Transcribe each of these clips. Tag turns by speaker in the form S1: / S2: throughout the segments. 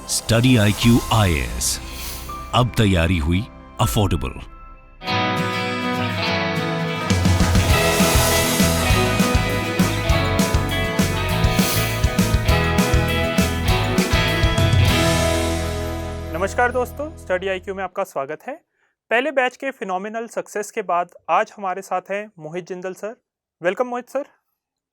S1: Study IQ IAS, अब तैयारी हुई अफोर्डेबल।
S2: नमस्कार दोस्तों, स्टडी IQ में आपका स्वागत है। पहले बैच के फिनोमिनल सक्सेस के बाद आज हमारे साथ हैं मोहित जिंदल सर। वेलकम मोहित सर।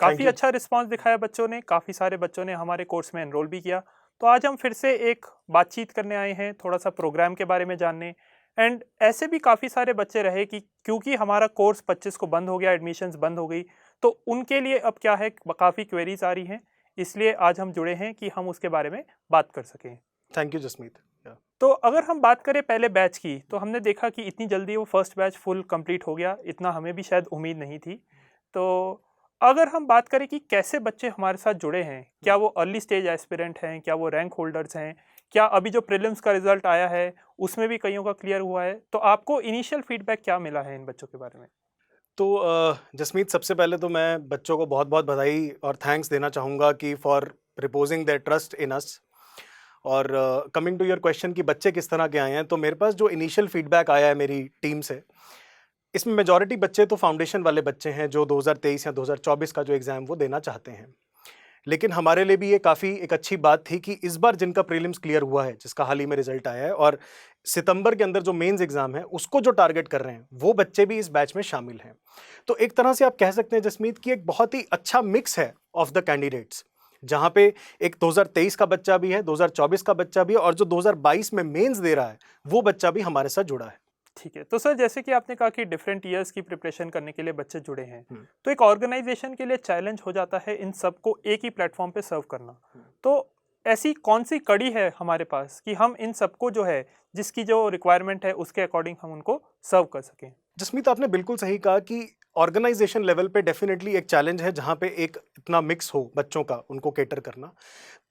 S2: काफ़ी अच्छा रिस्पांस दिखाया बच्चों ने, काफ़ी सारे बच्चों ने हमारे कोर्स में एनरोल भी किया। तो आज हम फिर से एक बातचीत करने आए हैं, थोड़ा सा प्रोग्राम के बारे में जानने। एंड ऐसे भी काफ़ी सारे बच्चे रहे कि क्योंकि हमारा कोर्स 25 को बंद हो गया, एडमिशन्स बंद हो गई, तो उनके लिए अब क्या है, काफ़ी क्वेरीज आ रही हैं। इसलिए आज हम जुड़े हैं कि हम उसके बारे में बात कर सकें।
S3: Thank you Jasmeet.
S2: तो अगर हम बात करें पहले बैच की, तो हमने देखा कि इतनी जल्दी वो फर्स्ट बैच फुल कंप्लीट हो गया, इतना हमें भी शायद उम्मीद नहीं थी। तो अगर हम बात करें कि कैसे बच्चे हमारे साथ जुड़े हैं, क्या वो अर्ली स्टेज एस्पिरेंट हैं, क्या वो रैंक होल्डर्स हैं, क्या अभी जो प्रीलिम्स का रिजल्ट आया है उसमें भी कईयों का क्लियर हुआ है, तो आपको इनिशियल फीडबैक क्या मिला है इन बच्चों के बारे में?
S3: तो जसमीत, सबसे पहले तो मैं बच्चों को बहुत बहुत बधाई और थैंक्स देना चाहूँगा कि for repositioning there trust in अस। और कमिंग टू योर क्वेश्चन कि बच्चे किस तरह के आए हैं, तो मेरे पास जो इनिशियल फीडबैक आया है मेरी टीम से, इसमें मेजॉरिटी बच्चे तो फाउंडेशन वाले बच्चे हैं जो 2023 या 2024 का जो एग्ज़ाम वो देना चाहते हैं। लेकिन हमारे लिए भी ये काफ़ी एक अच्छी बात थी कि इस बार जिनका प्रीलिम्स क्लियर हुआ है, जिसका हाल ही में रिजल्ट आया है, और सितंबर के अंदर जो मेंस एग्जाम है उसको जो टारगेट कर रहे हैं, वो बच्चे भी इस बैच में शामिल हैं। तो एक तरह से आप कह सकते हैं जसमीत कि एक बहुत ही अच्छा मिक्स है ऑफ द कैंडिडेट्स, जहाँ पे एक 2023 का बच्चा भी है, 2024 का बच्चा भी है, और जो 2022 में मेंस दे रहा है वो बच्चा भी हमारे साथ जुड़ा है।
S2: ठीक है। तो सर, जैसे कि आपने कहा कि डिफरेंट ईयर्स की प्रिपरेशन करने के लिए बच्चे जुड़े हैं, तो एक ऑर्गेनाइजेशन के लिए चैलेंज हो जाता है इन सबको एक ही प्लेटफॉर्म पे सर्व करना। तो ऐसी कौन सी कड़ी है हमारे पास कि हम इन सबको जो है, जिसकी जो रिक्वायरमेंट है उसके अकॉर्डिंग हम उनको सर्व कर सकें?
S3: जसमीत, आपने बिल्कुल सही कहा कि ऑर्गेनाइजेशन लेवल पे डेफिनेटली एक चैलेंज है जहाँ पे एक इतना मिक्स हो बच्चों का, उनको केटर करना।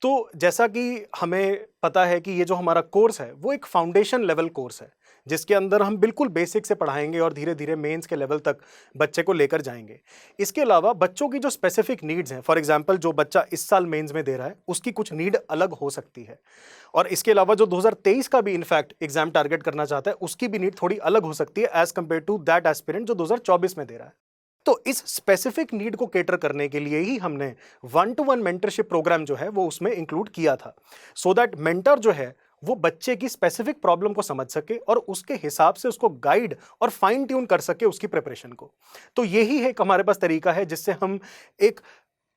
S3: तो जैसा कि हमें पता है कि ये जो हमारा कोर्स है वो एक फाउंडेशन लेवल कोर्स है, जिसके अंदर हम बिल्कुल बेसिक से पढ़ाएंगे और धीरे धीरे मेंस के लेवल तक बच्चे को लेकर जाएंगे। इसके अलावा बच्चों की जो स्पेसिफिक नीड्स हैं, फॉर एग्जांपल जो बच्चा इस साल मेंस में दे रहा है उसकी कुछ नीड अलग हो सकती है, और इसके अलावा जो 2023 का भी इनफैक्ट एग्जाम टारगेट करना चाहता है उसकी भी नीड थोड़ी अलग हो सकती है as compared to that aspirant जो 2024 में दे रहा है। तो इस स्पेसिफिक नीड को केटर करने के लिए ही हमने 1-to-1 मेंटरशिप प्रोग्राम जो है वो उसमें इंक्लूड किया था, सो दैट मेंटर जो है वो बच्चे की स्पेसिफिक प्रॉब्लम को समझ सके और उसके हिसाब से उसको गाइड और फाइन ट्यून कर सके उसकी प्रिपरेशन को। तो यही एक हमारे पास तरीका है जिससे हम एक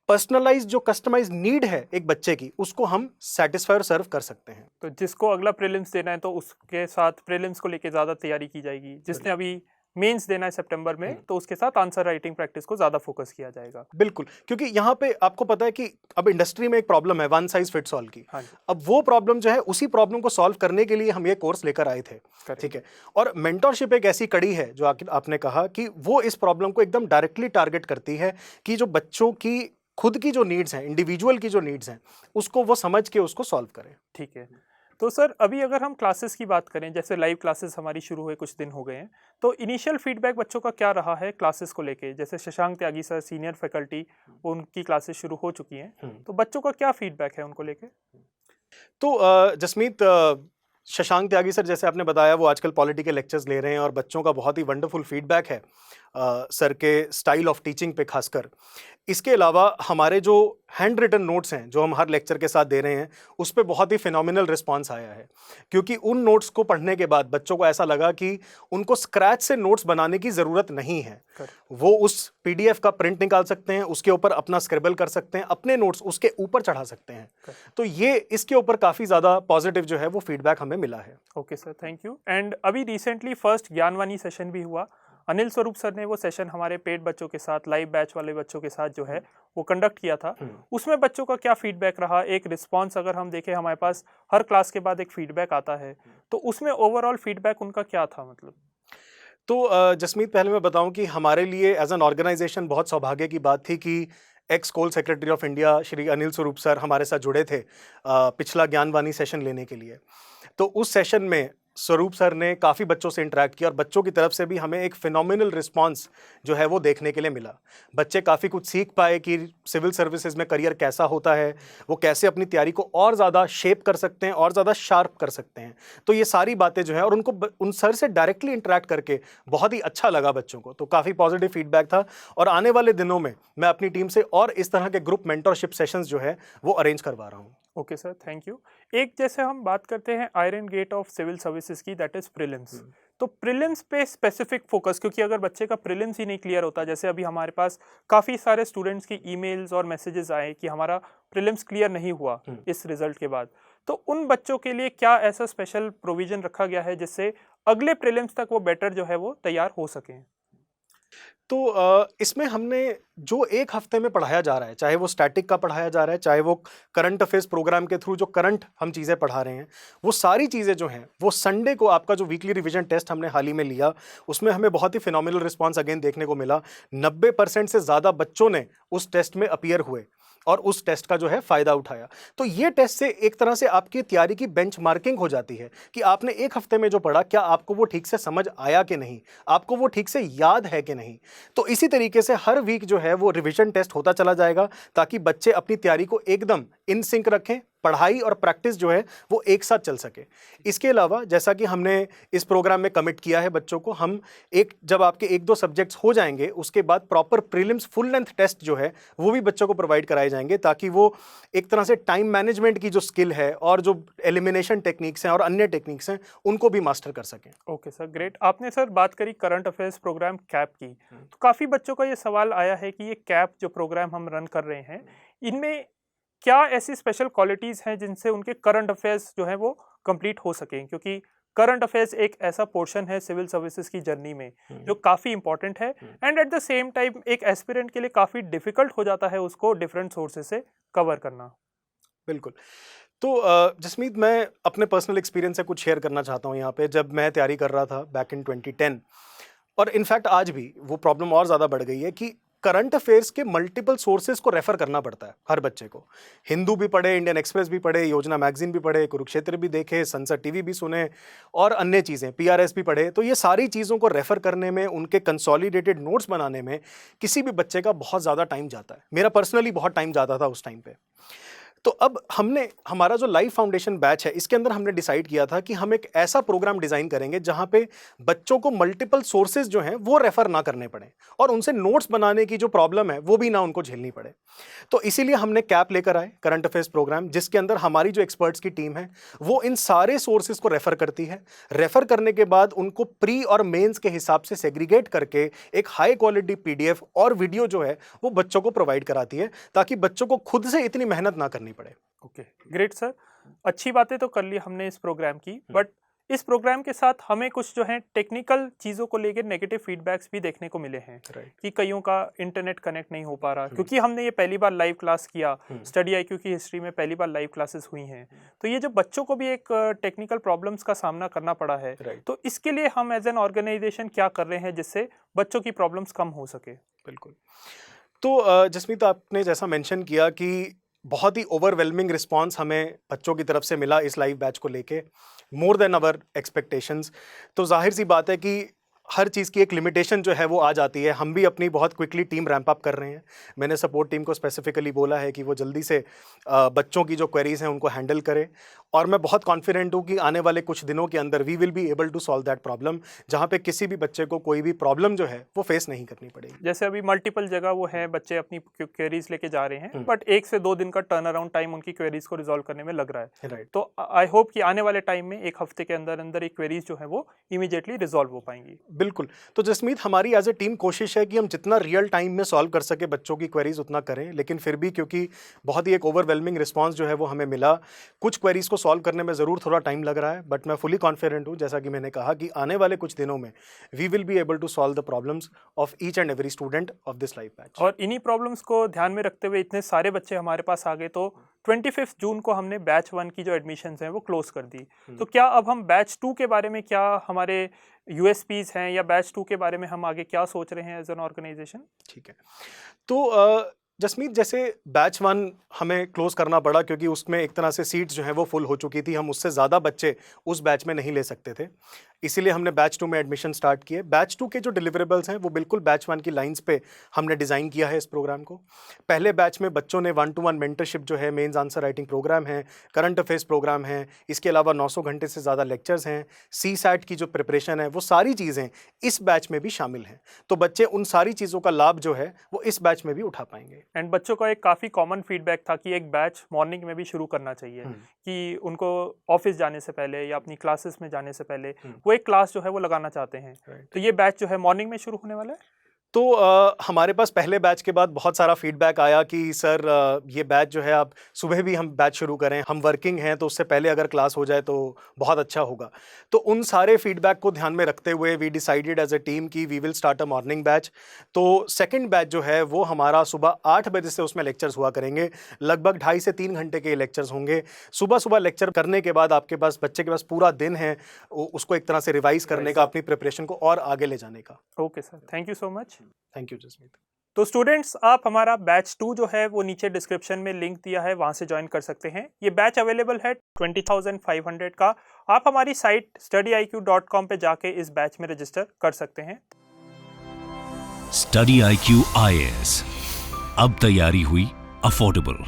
S3: पर्सनलाइज जो कस्टमाइज नीड है एक बच्चे की, उसको हम सेटिस्फाई और सर्व कर सकते हैं।
S2: तो जिसको अगला प्रीलिम्स देना है तो उसके साथ प्रीलिम्स को लेके ज़्यादा तैयारी की जाएगी, जिसने अभी मेंस देना है सितंबर में तो उसके साथ आंसर राइटिंग प्रैक्टिस को ज़्यादा फोकस किया जाएगा।
S3: बिल्कुल, क्योंकि यहाँ पे आपको पता है कि अब इंडस्ट्री में एक प्रॉब्लम है वन साइज फिट्स ऑल की।
S2: हाँ।
S3: अब वो प्रॉब्लम जो है, उसी प्रॉब्लम को सॉल्व करने के लिए हम ये कोर्स लेकर आए थे। ठीक है। और मेंटरशिप एक ऐसी कड़ी है जो आपने कहा कि वो इस प्रॉब्लम को एकदम डायरेक्टली टारगेट करती है कि जो बच्चों की खुद की जो नीड्स हैं, इंडिविजुअल की जो नीड्स हैं, उसको वो समझ के उसको सॉल्व करें।
S2: ठीक है। तो सर, अभी अगर हम क्लासेस की बात करें, जैसे लाइव क्लासेस हमारी शुरू हुए कुछ दिन हो गए हैं, तो इनिशियल फीडबैक बच्चों का क्या रहा है क्लासेस को लेके? जैसे शशांक त्यागी सर सीनियर फैकल्टी, उनकी क्लासेस शुरू हो चुकी हैं, तो बच्चों का क्या फीडबैक है उनको लेके?
S3: तो जसमीत, शशांक त्यागी सर जैसे आपने बताया वो आजकल पॉलिटी के लेक्चर्स ले रहे हैं और बच्चों का बहुत ही वंडरफुल फीडबैक है सर के स्टाइल ऑफ टीचिंग पे खासकर। इसके अलावा हमारे जो हैंड रिटन नोट्स हैं जो हम हर लेक्चर के साथ दे रहे हैं, उस पे बहुत ही फिनोमिनल रिस्पांस आया है, क्योंकि उन नोट्स को पढ़ने के बाद बच्चों को ऐसा लगा कि उनको स्क्रैच से नोट्स बनाने की ज़रूरत नहीं है। वो उस PDF का प्रिंट निकाल सकते हैं, उसके ऊपर अपना स्क्रिबल कर सकते हैं, अपने नोट्स उसके ऊपर चढ़ा सकते हैं। तो ये इसके ऊपर काफ़ी ज़्यादा पॉजिटिव जो है वो फीडबैक हमें मिला है।
S2: Okay sir, thank you. And अभी रिसेंटली फर्स्ट ज्ञानवाणी सेशन भी हुआ। अनिल स्वरूप सर ने वो सेशन हमारे पेड बच्चों के साथ, लाइव बैच वाले बच्चों के साथ जो है वो कंडक्ट किया था। उसमें बच्चों का क्या फीडबैक रहा? एक रिस्पांस अगर हम देखें, हमारे पास हर क्लास के बाद एक फीडबैक आता है, तो उसमें ओवरऑल फीडबैक उनका क्या था मतलब?
S3: तो जसमीत, पहले मैं बताऊं कि हमारे लिए एज एन ऑर्गेनाइजेशन बहुत सौभाग्य की बात थी कि ex coal secretary of India Shri Anil Swarup sir हमारे साथ जुड़े थे पिछला ज्ञानवाणी सेशन लेने के लिए। तो उस सेशन में स्वरूप सर ने काफ़ी बच्चों से इंटरेक्ट किया और बच्चों की तरफ से भी हमें एक फिनोमिनल रिस्पांस जो है वो देखने के लिए मिला। बच्चे काफ़ी कुछ सीख पाए कि सिविल सर्विसेज में करियर कैसा होता है, वो कैसे अपनी तैयारी को और ज़्यादा शेप कर सकते हैं और ज़्यादा शार्प कर सकते हैं। तो ये सारी बातें जो है, और उनको उन सर से डायरेक्टली इंटरेक्ट करके बहुत ही अच्छा लगा बच्चों को, तो काफ़ी पॉजिटिव फीडबैक था। और आने वाले दिनों में मैं अपनी टीम से और इस तरह के ग्रुप मेंटरशिप सेशंस जो है वो अरेंज करवा रहा हूँ।
S2: Okay sir, thank you. एक जैसे हम बात करते हैं iron gate of civil services की, दैट इज प्रीलिम्स। तो प्रीलिम्स पे स्पेसिफिक फोकस, क्योंकि अगर बच्चे का प्रीलिम्स ही नहीं क्लियर होता, जैसे अभी हमारे पास काफ़ी सारे स्टूडेंट्स की ईमेल्स और मैसेजेस आए कि हमारा प्रीलिम्स क्लियर नहीं हुआ इस रिजल्ट के बाद, तो उन बच्चों के लिए क्या ऐसा स्पेशल प्रोविजन रखा गया है जिससे अगले प्रीलिम्स तक वो बेटर जो है वो तैयार हो सकें?
S3: तो इसमें हमने जो एक हफ्ते में पढ़ाया जा रहा है, चाहे वो स्टैटिक का पढ़ाया जा रहा है, चाहे वो करंट अफेयर्स प्रोग्राम के थ्रू जो करंट हम चीज़ें पढ़ा रहे हैं, वो सारी चीज़ें जो हैं वो संडे को आपका जो वीकली रिवीजन टेस्ट हमने हाल ही में लिया, उसमें हमें बहुत ही फिनोमिनल रिस्पांस अगेन देखने को मिला। 90% से ज़्यादा बच्चों ने उस टेस्ट में अपीयर हुए और उस टेस्ट का जो है फ़ायदा उठाया। तो ये टेस्ट से एक तरह से आपकी तैयारी की बेंचमार्किंग हो जाती है कि आपने एक हफ्ते में जो पढ़ा, क्या आपको वो ठीक से समझ आया कि नहीं, आपको वो ठीक से याद है कि नहीं। तो इसी तरीके से हर वीक जो है वो रिवीजन टेस्ट होता चला जाएगा, ताकि बच्चे अपनी तैयारी को एकदम इन सिंक रखें, पढ़ाई और प्रैक्टिस जो है वो एक साथ चल सके। इसके अलावा जैसा कि हमने इस प्रोग्राम में कमिट किया है बच्चों को, हम जब आपके 1-2 सब्जेक्ट्स हो जाएंगे, उसके बाद proper prelims full length test जो है वो भी बच्चों को प्रोवाइड कराए जाएंगे, ताकि वो एक तरह से टाइम मैनेजमेंट की जो स्किल है और जो एलिमिनेशन टेक्निक्स हैं और अन्य टेक्निक्स हैं उनको भी मास्टर कर सकें।
S2: Okay sir, great. आपने सर बात करी करंट अफेयर्स प्रोग्राम कैप की, तो काफ़ी बच्चों का ये सवाल आया है कि ये कैप जो प्रोग्राम हम रन कर रहे हैं, इनमें क्या ऐसी स्पेशल क्वालिटीज़ हैं जिनसे उनके करंट अफेयर्स जो है वो कंप्लीट हो सकें? क्योंकि करंट अफेयर्स एक ऐसा पोर्शन है सिविल सर्विसेज की जर्नी में जो काफ़ी इंपॉर्टेंट है, and at the same time एक एस्पिरेंट के लिए काफ़ी डिफिकल्ट हो जाता है उसको डिफरेंट सोर्सेज से कवर करना।
S3: बिल्कुल। तो जसमीत, मैं अपने पर्सनल एक्सपीरियंस से कुछ शेयर करना चाहता हूँ यहाँ पे। जब मैं तैयारी कर रहा था बैक इन 2010, और इनफैक्ट आज भी वो प्रॉब्लम और ज़्यादा बढ़ गई है कि करंट अफेयर्स के मल्टीपल सोर्सेज को रेफर करना पड़ता है हर बच्चे को। हिंदू भी पढ़े, इंडियन एक्सप्रेस भी पढ़े, योजना मैगजीन भी पढ़े, कुरुक्षेत्र भी देखे, संसद टीवी भी सुने और अन्य चीज़ें, PRS भी पढ़े। तो ये सारी चीज़ों को रेफर करने में, उनके कंसोलिडेटेड नोट्स बनाने में किसी भी बच्चे का बहुत ज़्यादा टाइम जाता है। मेरा पर्सनली बहुत टाइम जाता था उस टाइम पे। तो अब हमारा जो लाइफ फाउंडेशन बैच है, इसके अंदर हमने डिसाइड किया था कि हम एक ऐसा प्रोग्राम डिजाइन करेंगे जहां पे बच्चों को मल्टीपल सोर्सेज जो हैं वो रेफर ना करने पड़े और उनसे नोट्स बनाने की जो प्रॉब्लम है वो भी ना उनको झेलनी पड़े। तो इसीलिए हमने कैप लेकर आए, करंट अफेयर्स प्रोग्राम, जिसके अंदर हमारी जो एक्सपर्ट्स की टीम है वो इन सारे सोर्सेज को रेफर करती है। रेफर करने के बाद उनको प्री और मेंस के हिसाब से सेग्रीगेट करके एक हाई क्वालिटी PDF और वीडियो जो है वो बच्चों को प्रोवाइड कराती है, ताकि बच्चों को खुद से इतनी मेहनत ना करनी पड़े।
S2: Okay, great sir. अच्छी बातें तो कर ली हमने इस प्रोग्राम की, बट इस प्रोग्राम के साथ हमें कुछ जो है टेक्निकल चीज़ों को लेकर नेगेटिव फीडबैक्स भी देखने को मिले हैं कि कईयों का इंटरनेट कनेक्ट नहीं हो पा रहा, क्योंकि हमने ये पहली बार लाइव क्लास किया, स्टडी IQ की हिस्ट्री में पहली बार लाइव क्लासेस हुई हैं, तो ये जो बच्चों को भी एक टेक्निकल प्रॉब्लम्स का सामना करना पड़ा है, तो इसके लिए हम एज एन ऑर्गेनाइजेशन क्या कर रहे हैं जिससे बच्चों की प्रॉब्लम्स कम हो सके?
S3: बिल्कुल। तो जसमीत, आपने जैसा मेंशन किया कि बहुत ही ओवरवेलमिंग रिस्पांस हमें बच्चों की तरफ से मिला इस लाइव बैच को लेके, मोर देन आवर एक्सपेक्टेशंस। तो जाहिर सी बात है कि हर चीज़ की एक लिमिटेशन जो है वो आ जाती है। हम भी अपनी बहुत क्विकली टीम रैंप अप कर रहे हैं। मैंने सपोर्ट टीम को स्पेसिफिकली बोला है कि वो जल्दी से बच्चों की जो क्वेरीज हैं उनको हैंडल करे, और मैं बहुत कॉन्फिडेंट हूँ कि आने वाले कुछ दिनों के अंदर we will be able to solve that problem, जहाँ पे किसी भी बच्चे को कोई भी प्रॉब्लम जो है वो फेस नहीं करनी पड़ेगी।
S2: जैसे अभी मल्टीपल जगह वो है, बच्चे अपनी क्वेरीज लेके जा रहे हैं, बट 1 से 2 दिन का टर्न अराउंड टाइम उनकी क्वेरीज को रिजॉल्व करने में लग रहा है।
S3: राइट।
S2: तो आई होप कि आने वाले टाइम में 1 हफ्ते के अंदर अंदर ये क्वेरीज जो है वो इमीडिएटली रिजॉल्व हो पाएंगी।
S3: बिल्कुल। तो जसमीत, हमारी एज ए टीम कोशिश है कि हम जितना रियल टाइम में सॉल्व कर सके बच्चों की क्वेरीज उतना करें, लेकिन फिर भी क्योंकि बहुत ही एक ओवरवेलमिंग रिस्पांस जो है वो हमें मिला, कुछ क्वेरीज को सॉल्व करने में ज़रूर थोड़ा टाइम लग रहा है, बट मैं फुली कॉन्फिडेंट हूँ, जैसा कि मैंने कहा, कि आने वाले कुछ दिनों में we will be able to solve the problems of each and every student of this life batch.
S2: और इन्हीं प्रॉब्लम्स को ध्यान में रखते हुए इतने सारे बच्चे हमारे पास आ गए, तो 25 जून को हमने बैच 1 की जो एडमिशन्स हैं वो क्लोज कर दी। तो क्या अब हम बैच 2 के बारे में, क्या हमारे USPs हैं, या बैच 2 के बारे में हम आगे क्या सोच रहे हैं एज एन ऑर्गेनाइजेशन?
S3: ठीक है। तो जसमीत, जैसे बैच 1 हमें क्लोज करना पड़ा क्योंकि उसमें एक तरह से सीट्स जो हैं वो फुल हो चुकी थी, हम उससे ज़्यादा बच्चे उस बैच में नहीं ले सकते थे, इसीलिए हमने बैच 2 में एडमिशन स्टार्ट किए। बैच 2 के जो डिलीवरेबल्स हैं वो बिल्कुल बैच 1 की लाइंस पे हमने डिज़ाइन किया है इस प्रोग्राम को। पहले बैच में बच्चों ने 1-to-1 मेंटरशिप जो है, मेंस आंसर राइटिंग प्रोग्राम है, करंट अफेयर्स प्रोग्राम है, इसके अलावा 900 घंटे से ज़्यादा लेक्चर्स हैं, CSAT की जो प्रिपरेशन है, वो सारी चीज़ें इस बैच में भी शामिल हैं। तो बच्चे उन सारी चीज़ों का लाभ जो है वो इस बैच में भी उठा पाएंगे।
S2: एंड बच्चों का एक काफ़ी कॉमन फीडबैक था कि एक बैच मॉर्निंग में भी शुरू करना चाहिए, कि उनको ऑफिस जाने से पहले या अपनी क्लासेस में जाने से पहले वो एक क्लास जो है वो लगाना चाहते हैं। तो ये बैच जो है मॉर्निंग में शुरू होने वाला है।
S3: तो हमारे पास पहले बैच के बाद बहुत सारा फीडबैक आया कि सर ये बैच जो है आप सुबह भी हम बैच शुरू करें, हम वर्किंग हैं तो उससे पहले अगर क्लास हो जाए तो बहुत अच्छा होगा। तो उन सारे फीडबैक को ध्यान में रखते हुए we decided as a team कि we will start a morning batch. तो सेकंड बैच जो है वो हमारा सुबह 8 बजे से उसमें लेक्चर्स हुआ करेंगे, लगभग 2.5 से 3 घंटे के लेक्चर्स होंगे। सुबह सुबह लेक्चर करने के बाद आपके पास बच्चे के पास पूरा दिन है उसको एक तरह से रिवाइज करने का, अपनी प्रिपरेशन को और आगे ले जाने का।
S2: Okay sir, thank you so much.
S3: Thank you Jasmeet.
S2: तो स्टूडेंट्स, आप हमारा बैच 2 जो है वो नीचे डिस्क्रिप्शन में लिंक दिया है, वहां से ज्वाइन कर सकते हैं। ये बैच अवेलेबल है 20,500 का। आप हमारी साइट studyIQ.com पे जाके इस बैच में रजिस्टर कर सकते हैं।
S1: स्टडी IQ IAS, अब तैयारी हुई अफोर्डेबल।